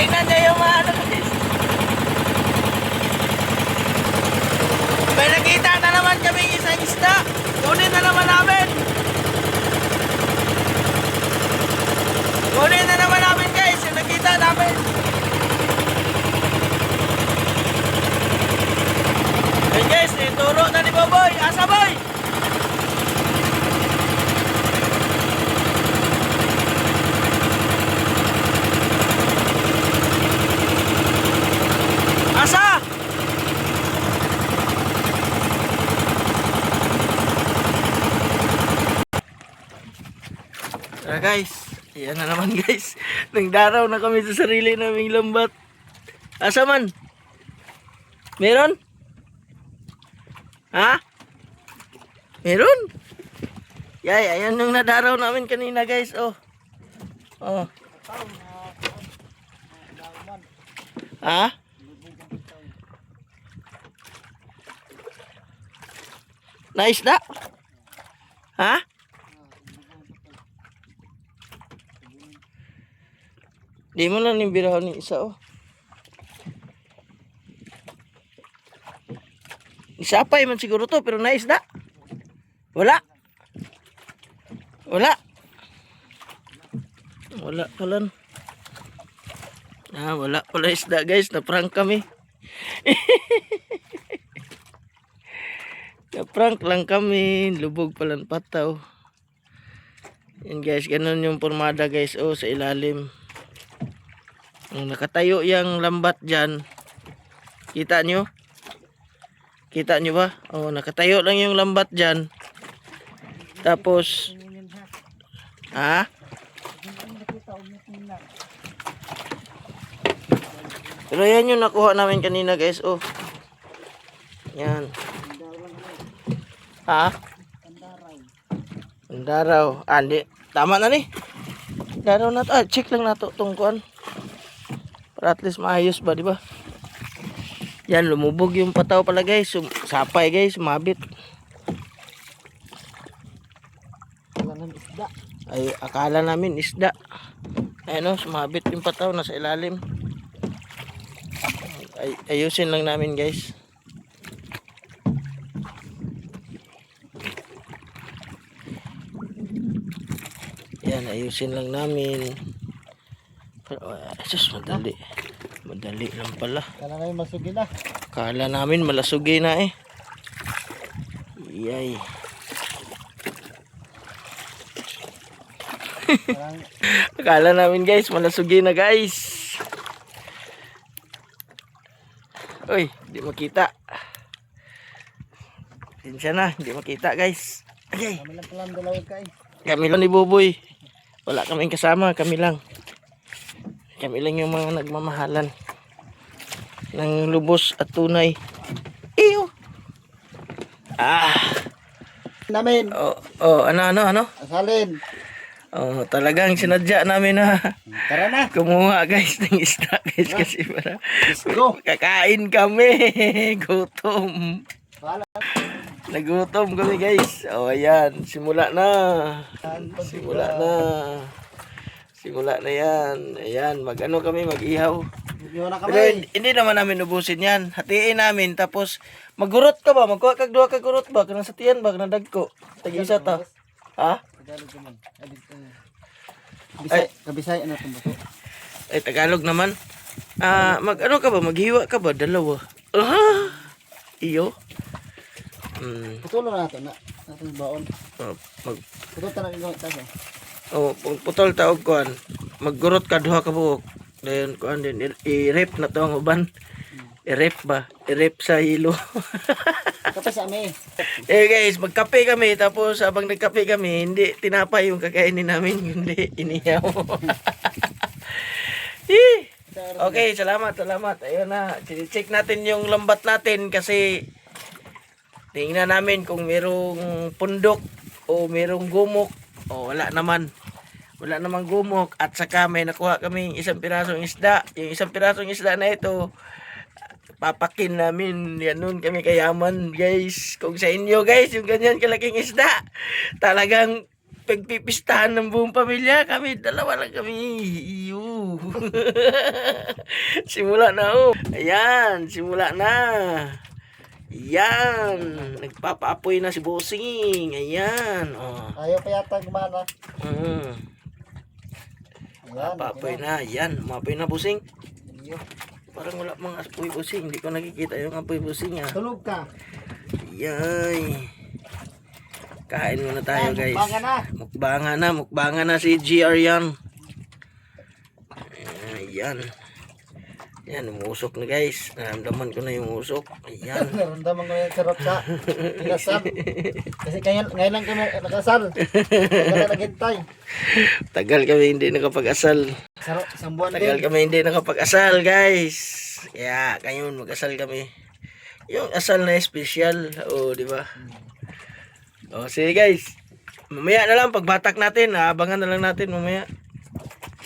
tingnan niyo yung mga ano guys. May nakita na naman kami isang isda. Kunin na naman namin. Kunin na naman namin guys, yung nakita namin. Hey guys, ituro na ni Boboy. Asa boy? Asa? Tara guys, ayan na naman guys. Nagdaraw na kami sa sarili naming lambat. Asa man? Meron? Ha? Meron? Yay, ayan yung nadaraw namin kanina guys. Oh. Oh. Ha? Nice na? Ha? Di mo lang nimbirahan ni isa oh. Isapay man siguro to pero nice na. Wala. Wala. Wala pala. Ah, wala pala isda guys. Na-prank kami. Na-prank lang kami. Lubog palang pataw. Yan guys. Ganun yung formada guys. Oh, sa ilalim. Nakatayo yung lambat dyan. Kita nyo? Kita nyo ba? Oh, nakatayo lang yung lambat dyan. Tapos, ha? Pero yan yung nakuha namin kanina guys. Oh. Yan. Ha? Andaraw. Ah, hindi. Tama na ni. Daraw na to. Ah, check lang na to. Tungkuan. Para at least maayos ba, di ba? Yan, lumubog yung pataw pala guys. Sapay guys, mabit. Ay, akala namin isda. Ayun o, sumabit yung pataw, nasa ilalim. Ay, ayusin lang namin guys. Yan, ayusin lang namin. Pero, asus, madali. Madali lang pala. Kala namin masugi na. Kala namin malasugi na eh. Yay. Akala namin guys, malasugi na guys. Uy, hindi makita. Pinsya na, hindi makita guys. Okay. Kami lang palang dalawag kain. Kami lang ni Buboy. Wala kaming kasama, kami lang. Kami lang yung mga nagmamahalan ng lubos at tunay. Iyo. Ah. Namin. Oh, ano? Asalin. Oh, talagang sinadya namin na Tara na. kumuha guys ng isda guys kasi para Let's go. kakain kami. Gutom. Wala. Nagutom kami guys. Oh, ayan. Simula na. Simula na. Simula na yan. Ayan. Mag-ano kami, mag-ihaw. Yun na Pero kami. hindi naman namin ubusin yan. Hatiin namin. Tapos, magurot ka ba? Magkuha kag duha ka gurot ba? Kanang satiyan ba? Kanang dagko? Tag-isa ta. Ha? Tagalog naman. Bisay, kabisay ano itong baso? Ay, Tagalog naman. Mag-ano ka ba? Maghiwa ka ba? Dalawa. Iyo. Putulo na natin na. Natin baon. Mag Putulo na natin tayo. Oh, putol taog kuan. Maggurot ka duha ka buok. Dayon kuan din i-rep na to ang uban. I-rep ba? I-rep sa hilo. Kapag sa amin. Eh guys, magkape kami tapos habang nagkape kami, hindi tinapay yung kakainin namin, hindi inihaw. Okay, salamat. Ayun na, check natin yung lambat natin kasi tingnan namin kung merong pundok o merong gumok. O wala naman. Wala namang gumok at saka may nakuha kaming isang pirasong isda. Yung isang pirasong isda na ito, papakin namin. Yan nun kami kayaman guys. Kung sa inyo guys, yung ganyan kalaking isda, talagang pagpipistahan ng buong pamilya. Kami, dalawa lang kami. Iyo. Simula na oh. Ayan, simula na. Ayan. Nagpapaapoy na si Bossing. Ayan. Oh. Ayaw pa yata gumana. Mm. Ayan. Paapoy na. Ayan. Umapoy na, Bossing. Iyo. Parang wala mga apoy, Bossing. Hindi ko nakikita yung apoy, Bossing. Ah. Tulog ka. Yay. Kain muna tayo, guys. Mukbangan na. Mukbangan na si GR yan. Ayan. Ayan, umusok na, guys. Naramdaman ko na yung usok. Ayan. Naramdaman ko yung sarap sa kinasal. Kasi ngayon lang kami nakasal. Tagal na naghintay. Tagal kami hindi nakapag-asal. Sarap, isang buwan Tagal din. kami hindi nakapag-asal, guys. Kaya, ngayon mag-asal kami. Yung asal na special. Oo, di ba? Oh, sige, guys. Mamaya na lang, pagbatak natin. Abangan na lang natin mamaya.